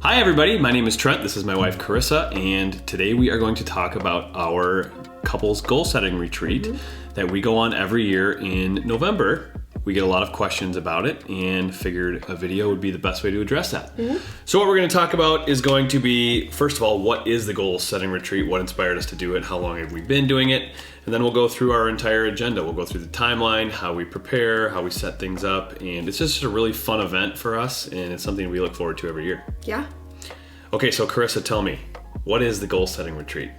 Hi everybody, my name is Trent, this is my wife Carissa, and today we are going to talk about our couples goal setting retreat that we go on every year in November. We get a lot of questions about it and figured a video would be the best way to address that. So what we're going to talk about is going to be, first of all, what is the goal setting retreat, what inspired us to do it, how long have we been doing it, and then we'll go through our entire agenda. We'll go through the timeline, how we prepare, how we set things up, and it's just a really fun event for us, and it's something we look forward to every year. Yeah. Okay, so Carissa, tell me, what is the goal setting retreat?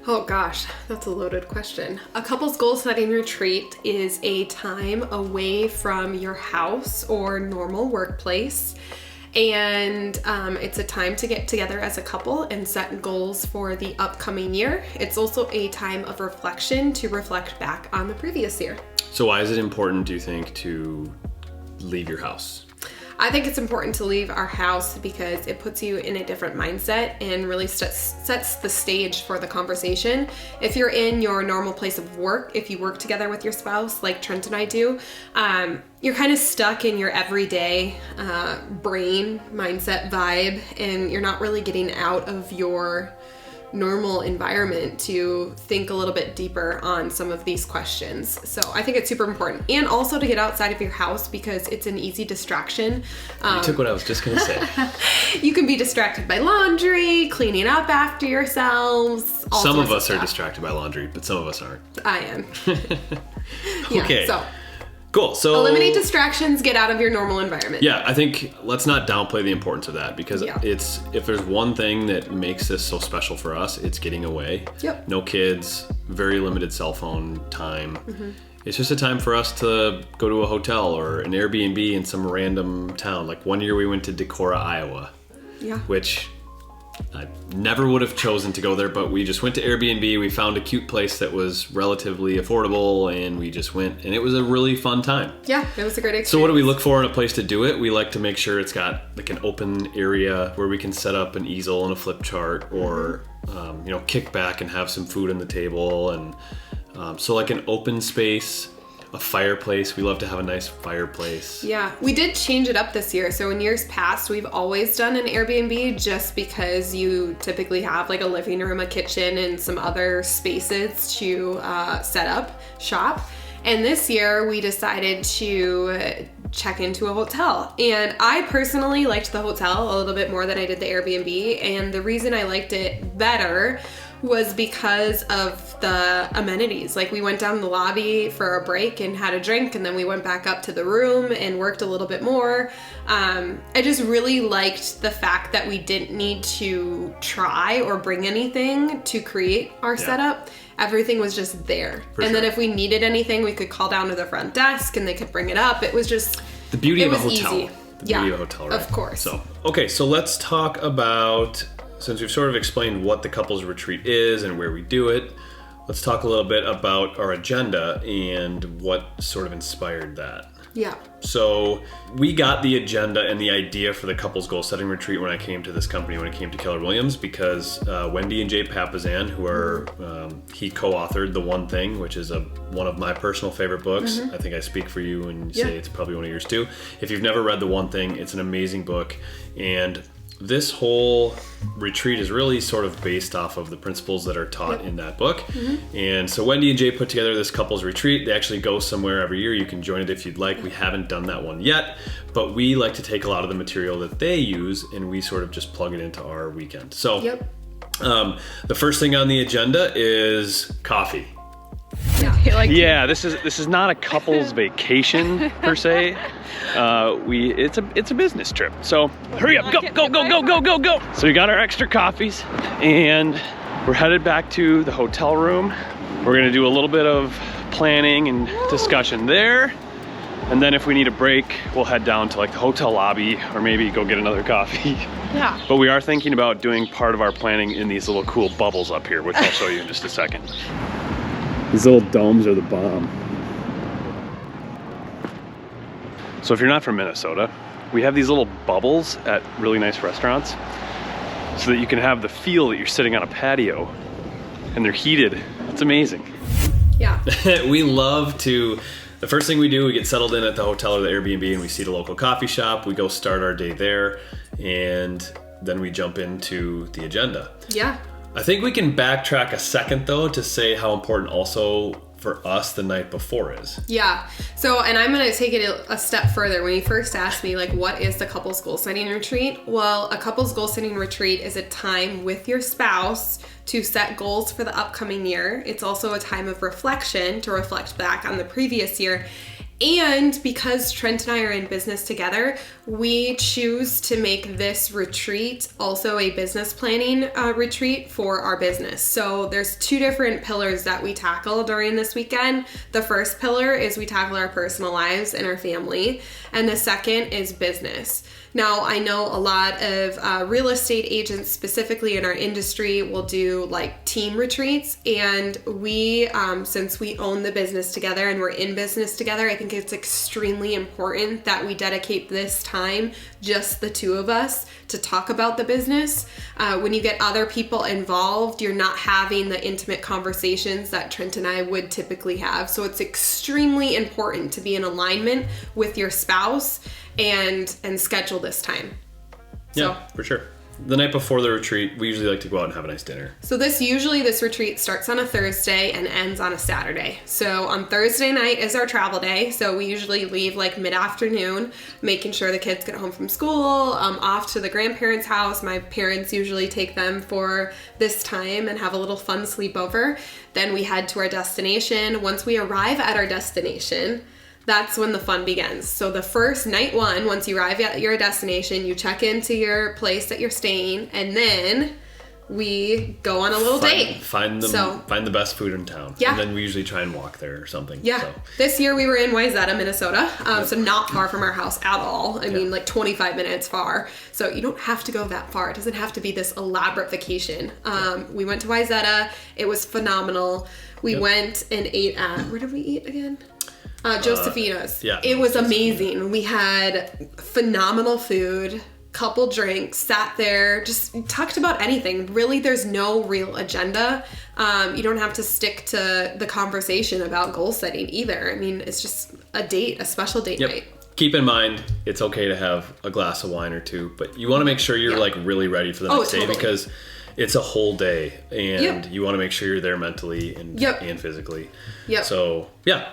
Oh gosh, that's a loaded question. A couples goal setting retreat is a time away from your house or normal workplace. And it's a time to get together as a couple and set goals for the upcoming year. It's also a time of reflection to reflect back on the previous year. So why is it important, do you think, to leave your house? I think it's important to leave our house because it puts you in a different mindset and really sets the stage for the conversation. If you're in your normal place of work, if you work together with your spouse, like Trent and I do, you're kind of stuck in your everyday brain, mindset, vibe, and you're not really getting out of your normal environment to think a little bit deeper on some of these questions. So I think it's super important. And also to get outside of your house because it's an easy distraction. You took what I was just going to say. You can be distracted by laundry, cleaning up after yourselves. Some of us are distracted by laundry, but some of us aren't. I am. Okay. So cool. So eliminate distractions, get out of your normal environment. Yeah, I think let's not downplay the importance of that because it's, if there's one thing that makes this so special for us, it's getting away. Yep. No kids, very limited cell phone time. It's just a time for us to go to a hotel or an Airbnb in some random town. Like one year we went to Decorah, Iowa. Yeah. Which I never would have chosen to go there, but we just went to Airbnb. We found a cute place that was relatively affordable, and we just went, and it was a really fun time. Yeah, it was a great experience. So what do we look for in a place to do it? We like to make sure it's got like an open area where we can set up an easel and a flip chart, or kick back and have some food on the table, and so like an open space. A fireplace. We love to have a nice fireplace. Yeah, we did change it up this year. So in years past, we've always done an Airbnb just because you typically have like a living room, a kitchen, and some other spaces to set up shop. And this year we decided to check into a hotel. And I personally liked the hotel a little bit more than I did the Airbnb. And the reason I liked it better was because of the amenities. Like we went down the lobby for a break and had a drink, and then we went back up to the room and worked a little bit more. I just really liked the fact that we didn't need to try or bring anything to create our setup. Everything was just there. Then if we needed anything, we could call down to the front desk and they could bring it up. It was just the beauty of a hotel. Easy. The beauty of a hotel, right? Of course. So let's talk about, since we've sort of explained what the couples retreat is and where we do it, let's talk a little bit about our agenda and what sort of inspired that. Yeah. So we got the agenda and the idea for the couples goal setting retreat when I came to this company, when I came to Keller Williams, because Wendy and Jay Papazan, who are, he co-authored The One Thing, which is one of my personal favorite books. I think I speak for you and say it's probably one of yours too. If you've never read The One Thing, it's an amazing book. And this whole retreat is really sort of based off of the principles that are taught in that book. And so Wendy and Jay put together this couples retreat. They actually go somewhere every year. You can join it if you'd like. We haven't done that one yet, but we like to take a lot of the material that they use and we sort of just plug it into our weekend. So the first thing on the agenda is coffee. This is not a couple's vacation per se. It's a business trip. So hurry up, go. So we got our extra coffees and we're headed back to the hotel room. We're gonna do a little bit of planning and discussion there. And then if we need a break, we'll head down to like the hotel lobby or maybe go get another coffee. Yeah. But we are thinking about doing part of our planning in these little cool bubbles up here, which I'll show you in just a second. These little domes are the bomb. So if you're not from Minnesota, we have these little bubbles at really nice restaurants so that you can have the feel that you're sitting on a patio and they're heated. It's amazing. Yeah. We love to, the first thing we do, we get settled in at the hotel or the Airbnb and we see the local coffee shop. We go start our day there. and then we jump into the agenda. Yeah. I think we can backtrack a second, though, to say how important also for us the night before is. Yeah. So, and I'm going to take it a step further. When you first asked me, like, what is the couples goal setting retreat? Well, a couples goal setting retreat is a time with your spouse to set goals for the upcoming year. It's also a time of reflection to reflect back on the previous year. And because Trent and I are in business together, we choose to make this retreat also a business planning retreat for our business. So there's two different pillars that we tackle during this weekend. The first pillar is we tackle our personal lives and our family, and the second is business. Now, I know a lot of real estate agents, specifically in our industry, will do like team retreats. And we, since we own the business together and we're in business together, I think it's extremely important that we dedicate this time, just the two of us, to talk about the business. When you get other people involved, you're not having the intimate conversations that Trent and I would typically have. So it's extremely important to be in alignment with your spouse and schedule this time. Yeah, for sure. The night before the retreat, we usually like to go out and have a nice dinner. So this retreat starts on a Thursday and ends on a Saturday. So on Thursday night is our travel day. So we usually leave like mid-afternoon, making sure the kids get home from school, off to the grandparents' house. My parents usually take them for this time and have a little fun sleepover. Then we head to our destination. Once we arrive at our destination, that's when the fun begins. So the first night one, once you arrive at your destination, you check into your place that you're staying, and then we go on a little date. Find the best food in town. Yeah. And then we usually try and walk there or something. Yeah. So. This year we were in Wayzata, Minnesota, so not far from our house at all. I mean, like 25 minutes far. So you don't have to go that far. It doesn't have to be this elaborate vacation. We went to Wayzata. It was phenomenal. We went and ate at, where did we eat again? Josephina's. It was amazing. We had phenomenal food, couple drinks, sat there, just talked about anything. Really, there's no real agenda. You don't have to stick to the conversation about goal setting either. I mean, it's just a special date night. Keep in mind, it's okay to have a glass of wine or two, but you want to make sure you're like really ready for the next day, because it's a whole day, and you want to make sure you're there mentally and physically. So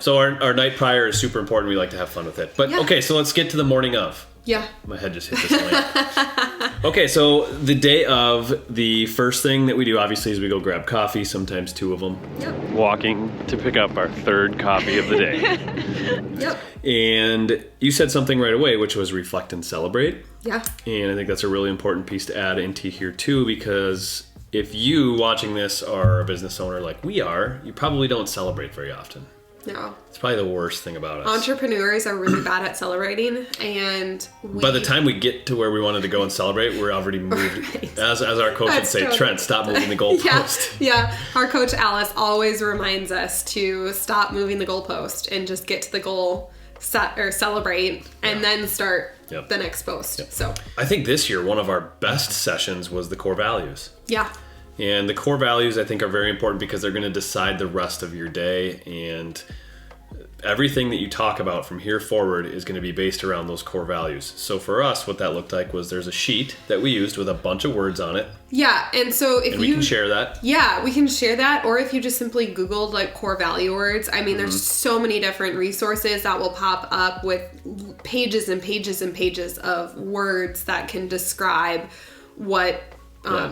our night prior is super important. We like to have fun with it. But okay, so let's get to the morning of. Yeah. My head just hit this lamp. Okay, so the day of, the first thing that we do, obviously, is we go grab coffee, sometimes two of them. Walking to pick up our third coffee of the day. And you said something right away, which was reflect and celebrate. Yeah. And I think that's a really important piece to add into here too, because if you watching this are a business owner like we are, you probably don't celebrate very often. No. It's probably the worst thing about us. Entrepreneurs are really bad at celebrating, and by the time we get to where we wanted to go and celebrate, we're already moved. Right. As our coach would say, Trent, stop moving the goalpost. Yeah. Our coach Alice always reminds us to stop moving the goalpost and just get to the goal, set or celebrate, and then start the next post. So I think this year one of our best sessions was the core values. Yeah. And the core values, I think, are very important because they're going to decide the rest of your day, and everything that you talk about from here forward is going to be based around those core values. So for us, what that looked like was there's a sheet that we used with a bunch of words on it. Yeah, and so if we can share that. Yeah, we can share that, or if you just simply Googled like core value words. I mean, there's so many different resources that will pop up with pages and pages and pages of words that can describe what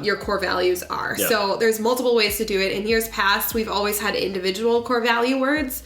your core values are. Yeah. So there's multiple ways to do it. In years past, we've always had individual core value words.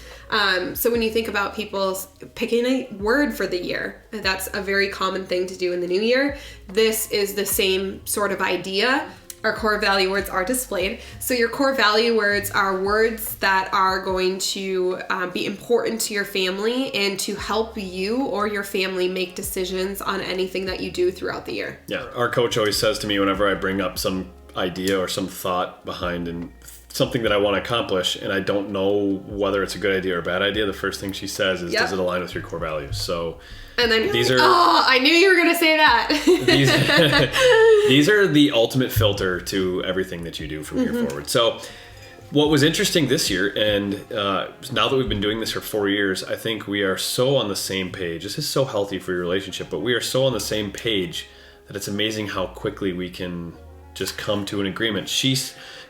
So when you think about people picking a word for the year, that's a very common thing to do in the new year. This is the same sort of idea. Our core value words are displayed. So your core value words are words that are going to be important to your family and to help you or your family make decisions on anything that you do throughout the year. Yeah, our coach always says to me whenever I bring up some idea or some thought behind and something that I want to accomplish and I don't know whether it's a good idea or a bad idea, the first thing she says is, does it align with your core values? So and then I knew you were going to say that. These are the ultimate filter to everything that you do from here forward. So what was interesting this year, and now that we've been doing this for 4 years, I think we are so on the same page. This is so healthy for your relationship, but we are so on the same page that it's amazing how quickly we can just come to an agreement.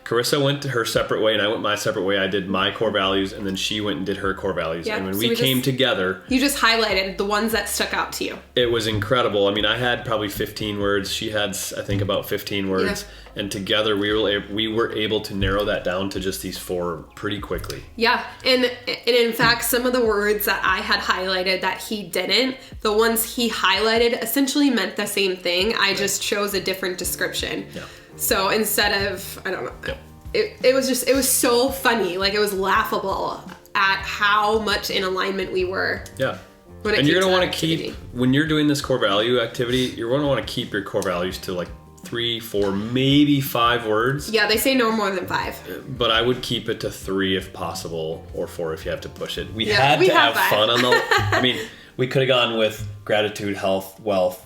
Carissa went her separate way and I went my separate way. I did my core values and then she went and did her core values. Yep. And when So we came together... You just highlighted the ones that stuck out to you. It was incredible. I mean, I had probably 15 words. She had, I think, about 15 words. Yeah. And together we were able to narrow that down to just these 4 pretty quickly. Yeah. And in fact, some of the words that I had highlighted that he didn't, the ones he highlighted essentially meant the same thing. I just chose a different description. Yeah. So instead of, I don't know, it was so funny. Like, it was laughable at how much in alignment we were. Yeah. And you're going to want to keep, when you're doing this core value activity, you're going to want to keep your core values to like 3, 4, maybe 5 words. Yeah, they say no more than 5. But I would keep it to 3 if possible, or 4 if you have to push it. We had to have fun on the, I mean, we could have gone with gratitude, health, wealth.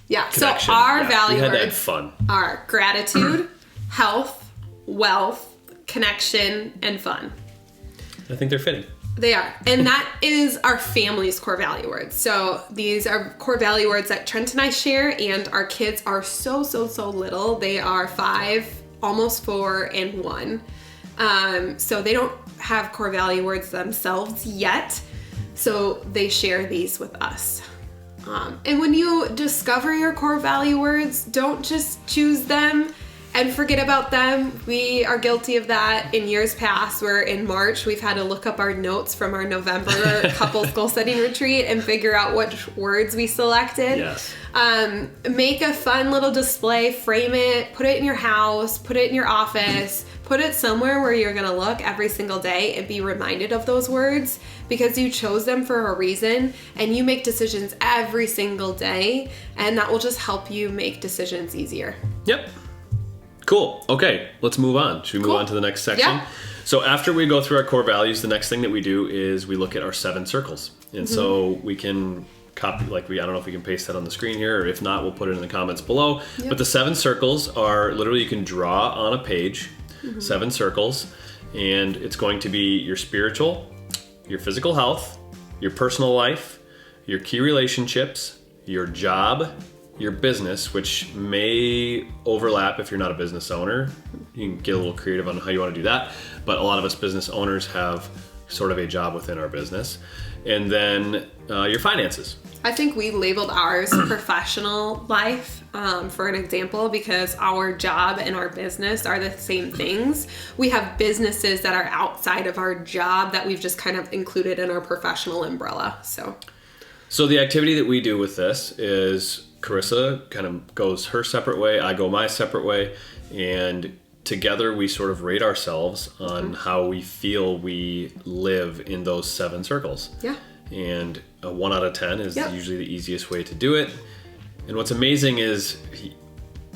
Yeah, connection. So our value words have fun. Are gratitude, health, wealth, connection, and fun. I think they're fitting. They are. And that is our family's core value words. So these are core value words that Trent and I share, and our kids are so little. They are 5, almost 4, and 1. So they don't have core value words themselves yet. So they share these with us. And when you discover your core value words, don't just choose them and forget about them. We are guilty of that in years past, where in March we've had to look up our notes from our November couples goal setting retreat and figure out which words we selected. Yes. Make a fun little display, frame it, put it in your house, put it in your office, put it somewhere where you're gonna look every single day and be reminded of those words, because you chose them for a reason and you make decisions every single day, and that will just help you make decisions easier. Yep. Cool. Okay, let's move on. Should we move on to the next section? Yeah. So after we go through our core values, the next thing that we do is we look at our 7 circles. And so we can copy, I don't know if we can paste that on the screen here, or if not, we'll put it in the comments below. Yep. But the 7 circles are literally, you can draw on a page, 7 circles, and it's going to be your spiritual, your physical health, your personal life, your key relationships, your job, your business, which may overlap if you're not a business owner. You can get a little creative on how you want to do that. But a lot of us business owners have sort of a job within our business. And then your finances. I think we labeled ours professional life for an example, because our job and our business are the same things. We have businesses that are outside of our job that we've just kind of included in our professional umbrella. So the activity that we do with this is Carissa kind of goes her separate way, I go my separate way, and together we sort of rate ourselves on how we feel we live in those 7 circles. Yeah. And a 1 out of 10 is usually the easiest way to do it. And what's amazing is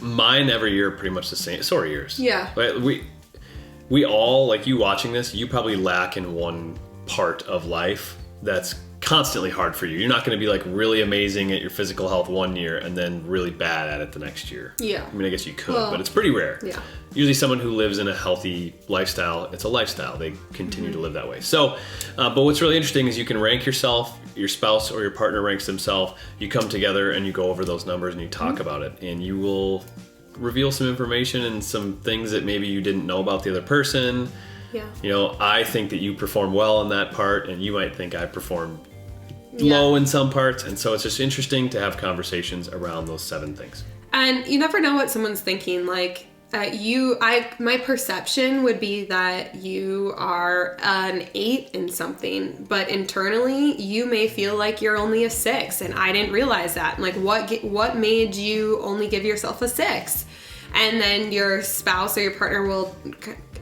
mine every year are pretty much the same. So are yours. Yeah. But we all, like you watching this, you probably lack in one part of life that's constantly hard for you. You're not going to be like really amazing at your physical health one year and then really bad at it the next year. Yeah. I mean, I guess you could, but it's pretty rare. Yeah. Usually someone who lives in a healthy lifestyle, it's a lifestyle. They continue to live that way. So, but what's really interesting is you can rank yourself, your spouse or your partner ranks themselves. You come together and you go over those numbers and you talk about it, and you will reveal some information and some things that maybe you didn't know about the other person. Yeah. You know, I think that you perform well in that part, and you might think I perform low in some parts. And so it's just interesting to have conversations around those 7 things. And you never know what someone's thinking. Like my perception would be that you are an 8 in something, but internally you may feel like you're only a 6, and I didn't realize that. Like, what made you only give yourself a 6? And then your spouse or your partner will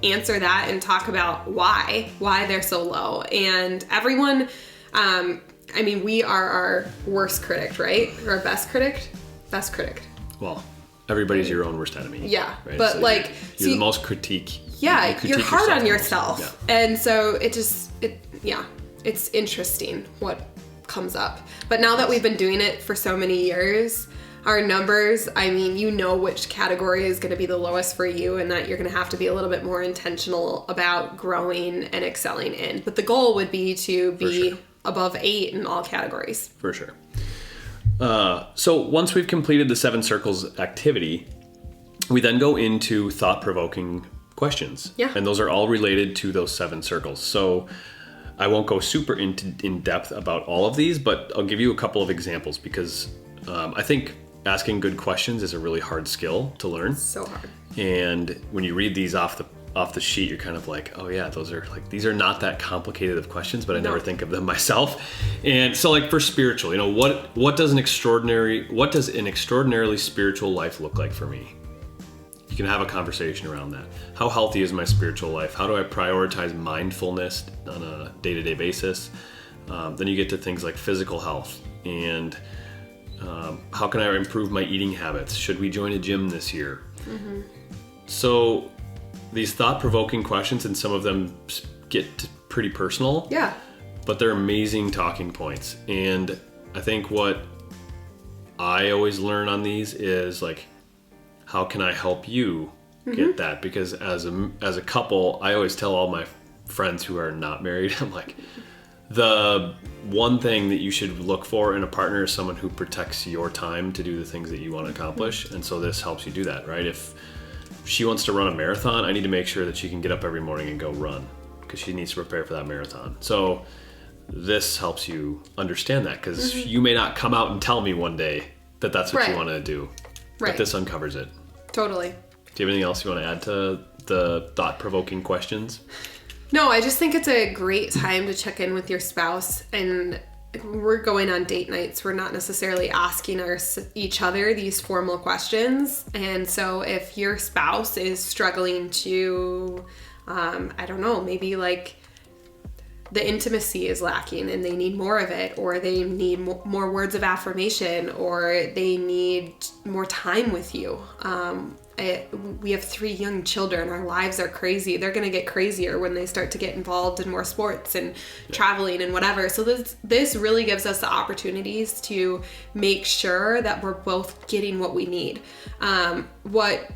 answer that and talk about why they're so low. And everyone, I mean, we are our worst critic, right? Or best critic? Best critic. Well, everybody's your own worst enemy. Yeah, right? but so like... You're the most critique. Yeah, you're hard on yourself. Yeah. And so it's interesting what comes up. But now that we've been doing it for so many years, our numbers, I mean, you know which category is going to be the lowest for you, and that you're going to have to be a little bit more intentional about growing and excelling in. But the goal would be to be above 8 in all categories. For sure. So once we've completed the 7 circles activity, we then go into thought-provoking questions. Yeah. And those are all related to those 7 circles. So I won't go super in depth about all of these, but I'll give you a couple of examples because I think asking good questions is a really hard skill to learn. So hard. And when you read these off the sheet, you're kind of like, oh yeah, these are not that complicated of questions, but I never think of them myself. And so like for spiritual, what does an extraordinarily spiritual life look like for me? You can have a conversation around that. How healthy is my spiritual life? How do I prioritize mindfulness on a day-to-day basis? Then you get to things like physical health and how can I improve my eating habits? Should we join a gym this year? Mm-hmm. So these thought-provoking questions, and some of them get pretty personal. Yeah. But they're amazing talking points. And I think what I always learn on these is like, how can I help you get that? Because as a couple, I always tell all my friends who are not married, I'm like, the one thing that you should look for in a partner is someone who protects your time to do the things that you want to accomplish. And so this helps you do that, right? If she wants to run a marathon, I need to make sure that she can get up every morning and go run because she needs to prepare for that marathon. So this helps you understand that because you may not come out and tell me one day that that's what you want to do. Right. But this uncovers it. Totally. Do you have anything else you want to add to the thought-provoking questions? No, I just think it's a great time to check in with your spouse. And we're going on date nights. We're not necessarily asking each other these formal questions. And so if your spouse is struggling to, I don't know, maybe like the intimacy is lacking and they need more of it, or they need more words of affirmation, or they need more time with you. We have 3 young children. Our lives are crazy. They're going to get crazier when they start to get involved in more sports and traveling and whatever. So this really gives us the opportunities to make sure that we're both getting what we need. What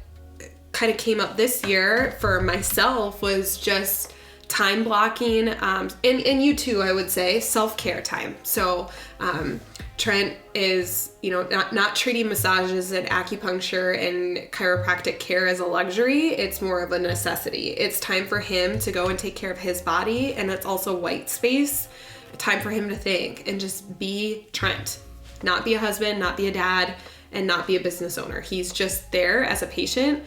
kind of came up this year for myself was just time blocking, and you too, I would say, self-care time. So Trent is, not treating massages and acupuncture and chiropractic care as a luxury. It's more of a necessity. It's time for him to go and take care of his body, and it's also white space, time for him to think and just be Trent, not be a husband, not be a dad, and not be a business owner. He's just there as a patient.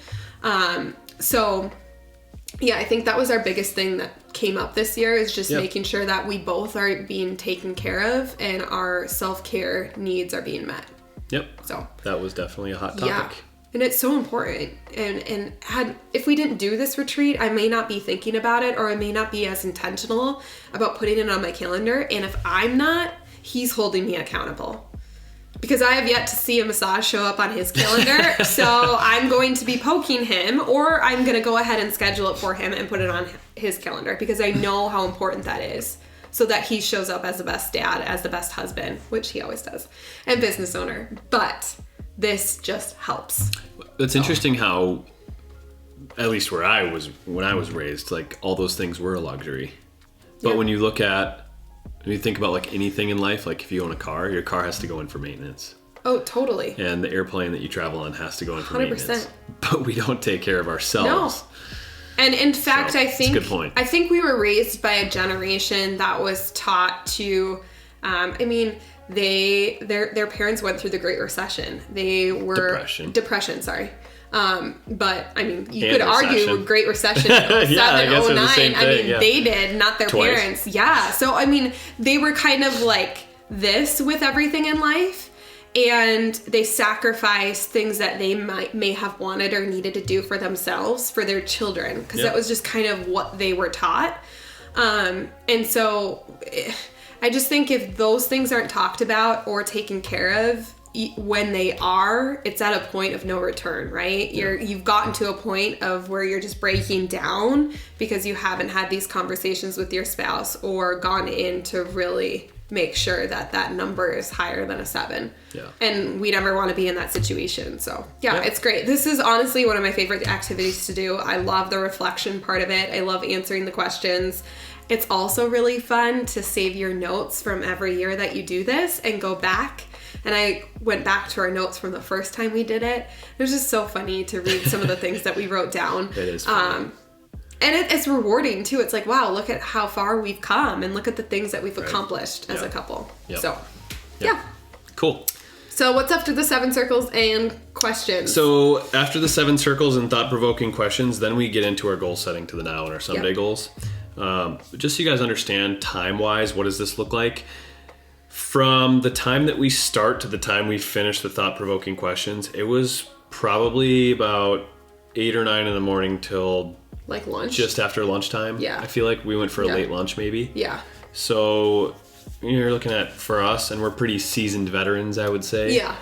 Yeah, I think that was our biggest thing that came up this year is just making sure that we both are being taken care of and our self-care needs are being met. Yep. So that was definitely a hot topic. Yeah. And it's so important. And if we didn't do this retreat, I may not be thinking about it, or I may not be as intentional about putting it on my calendar. And if I'm not, he's holding me accountable. Because I have yet to see a massage show up on his calendar, so I'm going to be poking him, or I'm going to go ahead and schedule it for him and put it on his calendar because I know how important that is, so that he shows up as the best dad, as the best husband, which he always does, and business owner. But this just helps. It's interesting how, at least when I was raised, like all those things were a luxury. But when you think about like anything in life, like if you own a car, your car has to go in for maintenance. Oh, totally. And the airplane that you travel on has to go in for 100%. Maintenance. But we don't take care of ourselves. No. And in fact, I think that's a good point. I think we were raised by a generation that was taught to, their parents went through the Great Recession. They were depression, sorry. But you could argue Great Recession in 07, 09. They did, not their parents. Yeah. So, they were kind of like this with everything in life, and they sacrificed things that they may have wanted or needed to do for themselves, for their children, because that was just kind of what they were taught. And so I just think if those things aren't talked about or taken care of, when they are, it's at a point of no return, right? You've gotten to a point of where you're just breaking down because you haven't had these conversations with your spouse or gone in to really make sure that number is higher than a 7. Yeah. And we never want to be in that situation. So it's great. This is honestly one of my favorite activities to do. I love the reflection part of it. I love answering the questions. It's also really fun to save your notes from every year that you do this and go back And I went back to our notes from the first time we did it. It was just so funny to read some of the things that we wrote down. It is funny. And it's rewarding too. It's like, wow, look at how far we've come and look at the things that we've accomplished as a couple. Yep. So, Yep. yeah. Cool. So what's after the 7 circles and questions? So after the 7 circles and thought-provoking questions, then we get into our goal setting to the now and our someday goals. Just so you guys understand time-wise, what does this look like? From the time that we start to the time we finish the thought-provoking questions, it was probably about 8 or 9 in the morning till like lunch? Just after lunchtime. Yeah. I feel like we went for a late lunch maybe. Yeah. So you're looking at, for us, and we're pretty seasoned veterans, I would say. Yeah.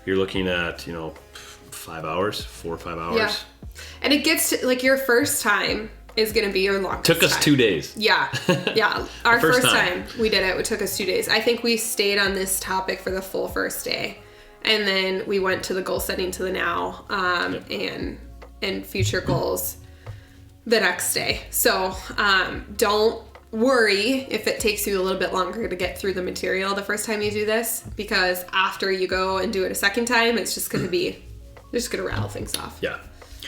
You're looking at, 5 hours, 4 or 5 hours. Yeah. And it gets to, like, your first time is going to be your longest Took us time. 2 days. Yeah. Yeah. Our first first time we did it took us 2 days. I think we stayed on this topic for the full first day. And then we went to the goal setting to the now and future goals the next day. So don't worry if it takes you a little bit longer to get through the material the first time you do this, because after you go and do it a second time, it's just going to be, you're just going to rattle things off. Yeah.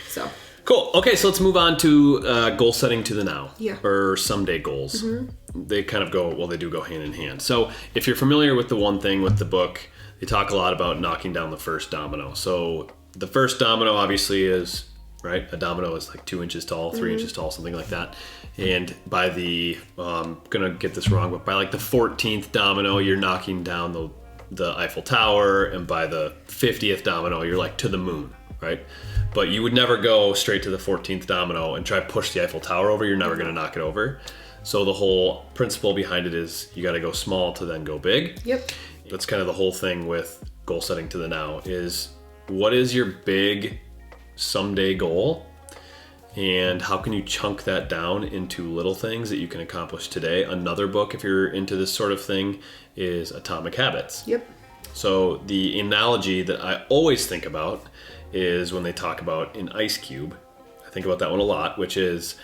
So. Cool. Okay, so let's move on to goal setting to the now. Yeah. Or someday goals. Mm-hmm. They kind of they do go hand in hand. So if you're familiar with the One Thing with the book, they talk a lot about knocking down the first domino. So the first domino obviously is, right, a domino is like 2 inches tall, 3 inches tall, something like that. And by the, I'm going to get this wrong, but by like the 14th domino, you're knocking down the Eiffel Tower. And by the 50th domino, you're like to the moon, right? But you would never go straight to the 14th domino and try to push the Eiffel Tower over. You're never going to knock it over. So the whole principle behind it is you got to go small to then go big. Yep. That's kind of the whole thing with goal setting to the now is, what is your big someday goal? And how can you chunk that down into little things that you can accomplish today? Another book, if you're into this sort of thing, is Atomic Habits. Yep. So the analogy that I always think about is when they talk about an ice cube. I think about that one a lot, which is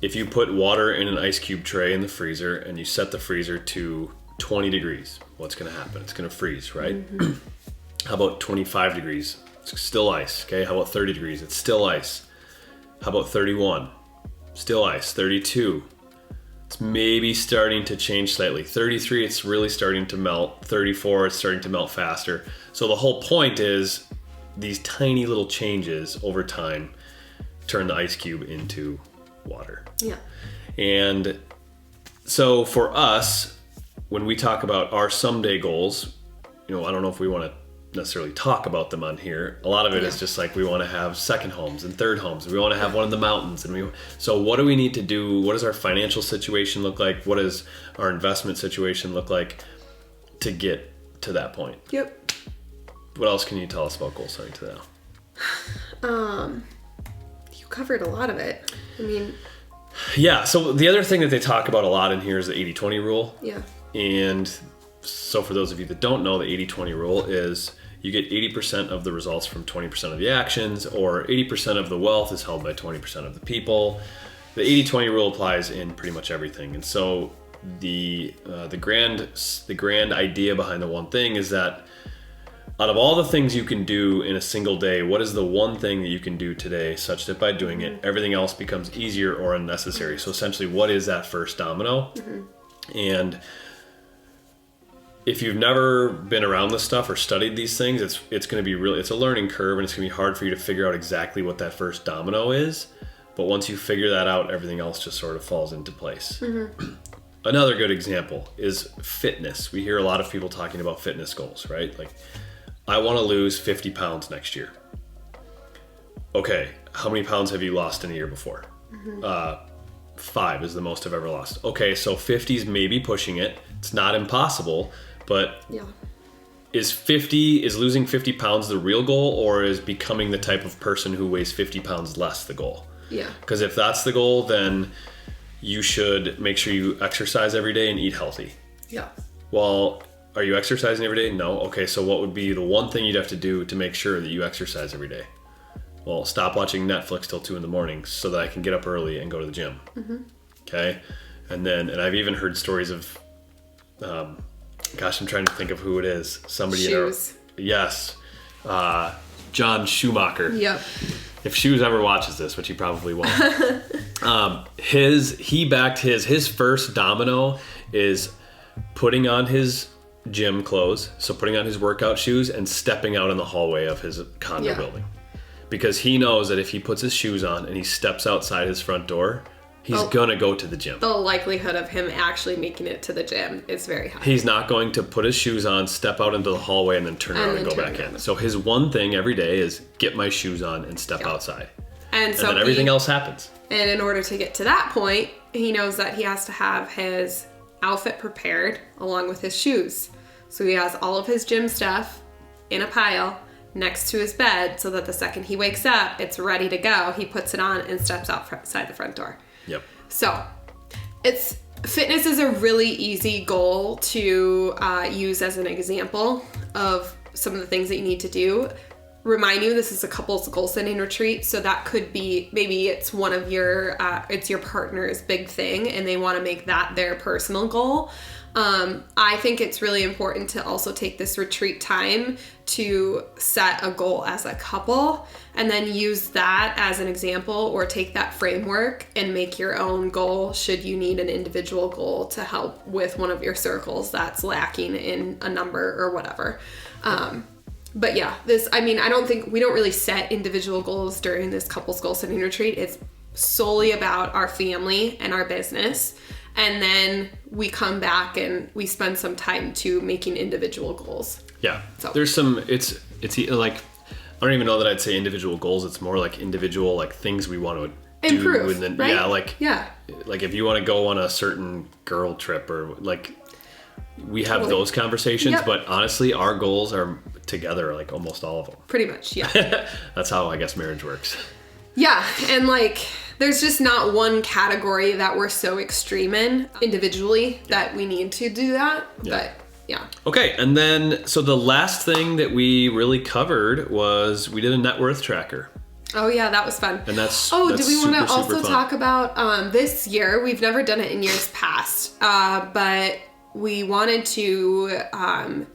if you put water in an ice cube tray in the freezer and you set the freezer to 20 degrees, what's going to happen? It's going to freeze, right? Mm-hmm. How about 25 degrees? It's still ice. Okay. How about 30 degrees? It's still ice. How about 31? Still ice. 32. It's maybe starting to change slightly. 33, it's really starting to melt. 34, it's starting to melt faster. So the whole point is these tiny little changes over time turn the ice cube into water. Yeah. And so for us, when we talk about our someday goals, I don't know if we want to necessarily talk about them on here. A lot of it is just like we want to have second homes and third homes. We want to have one in the mountains. So what do we need to do? What does our financial situation look like? What does our investment situation look like to get to that point? Yep. What else can you tell us about goal setting to now? You covered a lot of it. Yeah. So the other thing that they talk about a lot in here is the 80-20 rule. Yeah. And so for those of you that don't know, the 80-20 rule is you get 80% of the results from 20% of the actions, or 80% of the wealth is held by 20% of the people. The 80-20 rule applies in pretty much everything. And so the grand idea behind the One Thing is that out of all the things you can do in a single day, what is the one thing that you can do today such that by doing it, everything else becomes easier or unnecessary? So essentially, what is that first domino? Mm-hmm. And if you've never been around this stuff or studied these things, it's going to be it's a learning curve, and it's going to be hard for you to figure out exactly what that first domino is. But once you figure that out, everything else just sort of falls into place. Mm-hmm. Another good example is fitness. We hear a lot of people talking about fitness goals, right? Like, I want to lose 50 pounds next year. Okay, how many pounds have you lost in a year before? Mm-hmm. 5 is the most I've ever lost. Okay, so 50 is maybe pushing it. It's not impossible. But is losing 50 pounds the real goal, or is becoming the type of person who weighs 50 pounds less the goal? Yeah. Because if that's the goal, then you should make sure you exercise every day and eat healthy. Yeah. Well, are you exercising every day? No. Okay, so what would be the one thing you'd have to do to make sure that you exercise every day? Well, stop watching Netflix till 2 a.m. so that I can get up early and go to the gym. Mm-hmm. Okay? And I've even heard stories of Gosh, I'm trying to think of who it is. Somebody Shoes. Yes. John Schumacher. Yep. If Shoes ever watches this, which he probably won't. He backed his first domino is putting on his gym clothes, so putting on his workout shoes and stepping out in the hallway of his condo building. Because he knows that if he puts his shoes on and he steps outside his front door, he's gonna go to the gym. The likelihood of him actually making it to the gym is very high. He's not going to put his shoes on, step out into the hallway, and then turn around and go back in. So his one thing every day is get my shoes on and step outside. And so then everything else happens. And in order to get to that point, he knows that he has to have his outfit prepared along with his shoes. So he has all of his gym stuff in a pile next to his bed so that the second he wakes up, it's ready to go. He puts it on and steps outside the front door. Yep. So fitness is a really easy goal to use as an example of some of the things that you need to do. Remind you, this is a couples goal setting retreat, so that could be, maybe it's one of your, it's your partner's big thing and they want to make that their personal goal. I think it's really important to also take this retreat time to set a goal as a couple and then use that as an example or take that framework and make your own goal should you need an individual goal to help with one of your circles that's lacking in a number or whatever. But yeah, we don't really set individual goals during this couples goal setting retreat. It's solely about our family and our business. And then we come back and we spend some time to making individual goals. Yeah. So there's some, it's like, I don't even know that I'd say individual goals. It's more like individual, like things we want to improve, do. And then, right? Like if you want to go on a certain girl trip or like, we have those conversations, but honestly, our goals are together, like almost all of them. Pretty much, yeah. That's how I guess marriage works. Yeah, and like, there's just not one category that we're so extreme in individually that we need to do that, but yeah. Okay, and then, so the last thing that we really covered was we did a net worth tracker. Oh yeah, that was fun. And that's do we want to also fun. talk about this year? We've never done it in years past, but we wanted to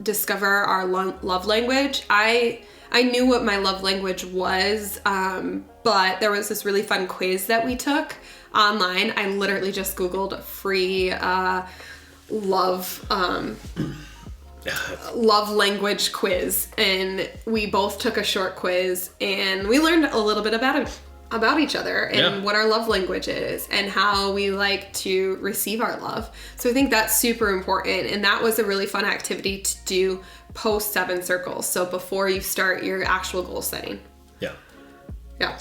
discover our love language. I knew what my love language was, but there was this really fun quiz that we took online. I literally just Googled free love language quiz, and we both took a short quiz, and we learned a little bit about each other and what our love language is and how we like to receive our love. So I think that's super important, and that was a really fun activity to do post 7 circles, so before you start your actual goal setting. Yeah.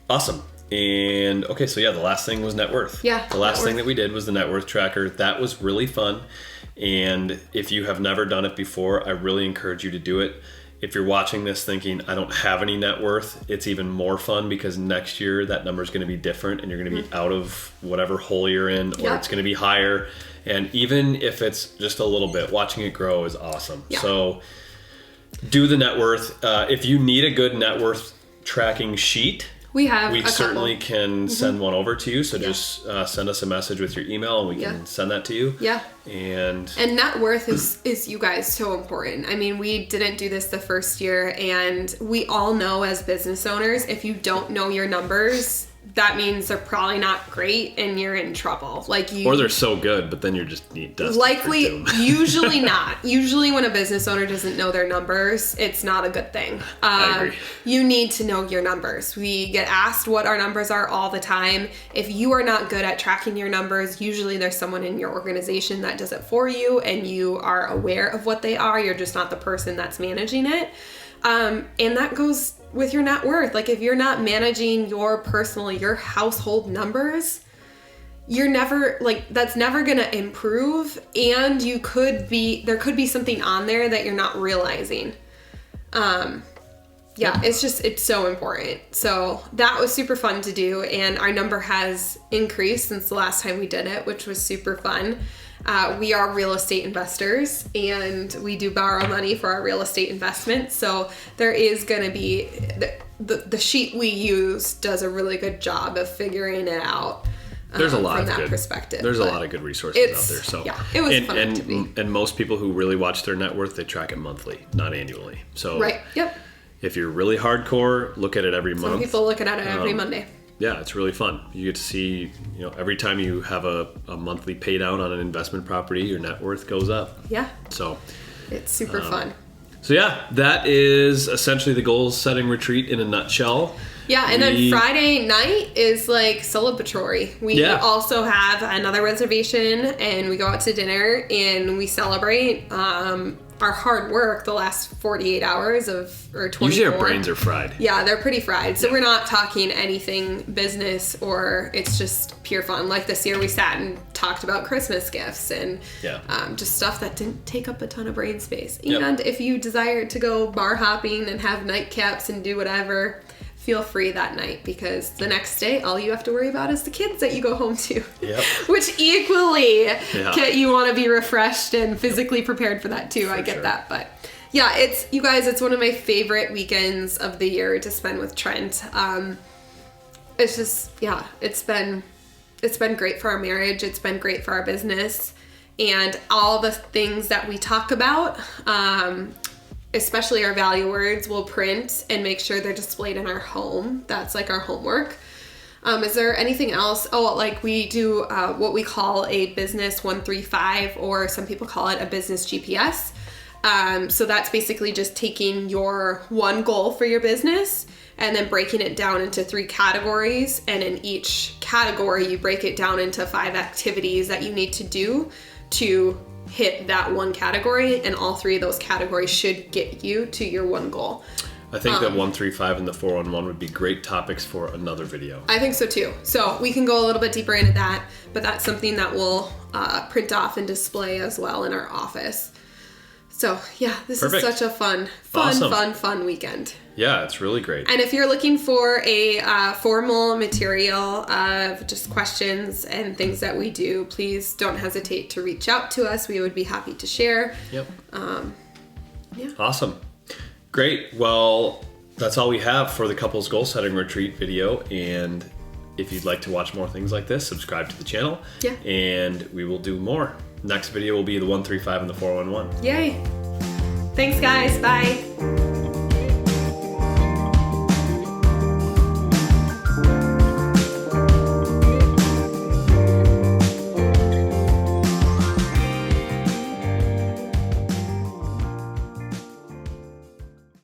Awesome. And okay, so the last thing was net worth. The last thing that we did was the net worth tracker. That was really fun. And if you have never done it before, I really encourage you to do it. If you're watching this thinking, I don't have any net worth, it's even more fun because next year that number is going to be different and you're going to be out of whatever hole you're in, or it's going to be higher. And even if it's just a little bit, watching it grow is awesome. So do the net worth. If you need a good net worth tracking sheet, we certainly can send one over to you. So just send us a message with your email and we can send that to you. And net worth is you guys so important. I mean, we didn't do this the first year, and we all know as business owners, if you don't know your numbers, that means they're probably not great and you're in trouble. Or they're so good, but then you're just likely, usually not. Usually when a business owner doesn't know their numbers, it's not a good thing. I agree. You need to know your numbers. We get asked what our numbers are all the time. If you are not good at tracking your numbers, usually there's someone in your organization that does it for you and you are aware of what they are. You're just not the person that's managing it. And that goes with your net worth. Like if you're not managing your household numbers, you're never, that's never going to improve. And there could be something on there that you're not realizing. It's so important. So that was super fun to do. And our number has increased since the last time we did it, which was super fun. We are real estate investors and we do borrow money for our real estate investments. So there is going to be the sheet we use does a really good job of figuring it out. There's a lot from of that good perspective. There's a lot of good resources out there. So yeah, it was fun to be. And most people who really watch their net worth, they track it monthly, not annually. So right. Yep. if you're really hardcore, look at it every month. Some people looking at it every Monday. Yeah, it's really fun. You get to see, every time you have a monthly pay down on an investment property, your net worth goes up. Yeah. So it's super fun. So yeah, that is essentially the goal setting retreat in a nutshell. Yeah, and then Friday night is like celebratory. We also have another reservation, and we go out to dinner and we celebrate our hard work the last 48 hours or 24. Usually our brains are fried. Yeah, they're pretty fried. So we're not talking anything business, or it's just pure fun. Like this year we sat and talked about Christmas gifts and just stuff that didn't take up a ton of brain space. And if you desire to go bar hopping and have nightcaps and do whatever, feel free that night, because the next day all you have to worry about is the kids that you go home to. Yep. Which equally you want to be refreshed and physically prepared for that too. I get that, but yeah, it's one of my favorite weekends of the year to spend with Trent. It's just it's been great for our marriage. It's been great for our business, and all the things that we talk about, especially our value words, we'll print and make sure they're displayed in our home. That's like our homework. Is there anything else? Oh, like we do what we call a business 135, or some people call it a business GPS. So that's basically just taking your one goal for your business and then breaking it down into 3 categories. And in each category, you break it down into 5 activities that you need to do to hit that one category, and all 3 of those categories should get you to your one goal. I think that 135 and the 411 would be great topics for another video. I think so too. So we can go a little bit deeper into that, but that's something that we'll print off and display as well in our office. So yeah, this is such a fun weekend. Yeah, it's really great. And if you're looking for a formal material of just questions and things that we do, please don't hesitate to reach out to us. We would be happy to share. Yep. Awesome. Great. Well, that's all we have for the Couples Goal Setting Retreat video. And if you'd like to watch more things like this, subscribe to the channel. Yeah. And we will do more. Next video will be the 135 and the 411. Yay. Thanks, guys. Bye.